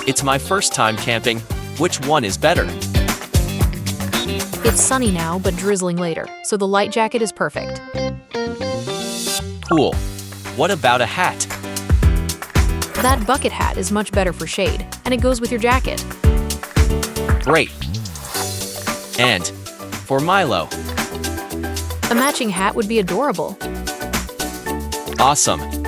It's my first time camping. Which one is better? It's sunny now, but drizzling later, so the light jacket is perfect. Cool. What about a hat? That bucket hat is much better for shade, and it goes with your jacket. Great. And for Milo. A matching hat would be adorable. Awesome.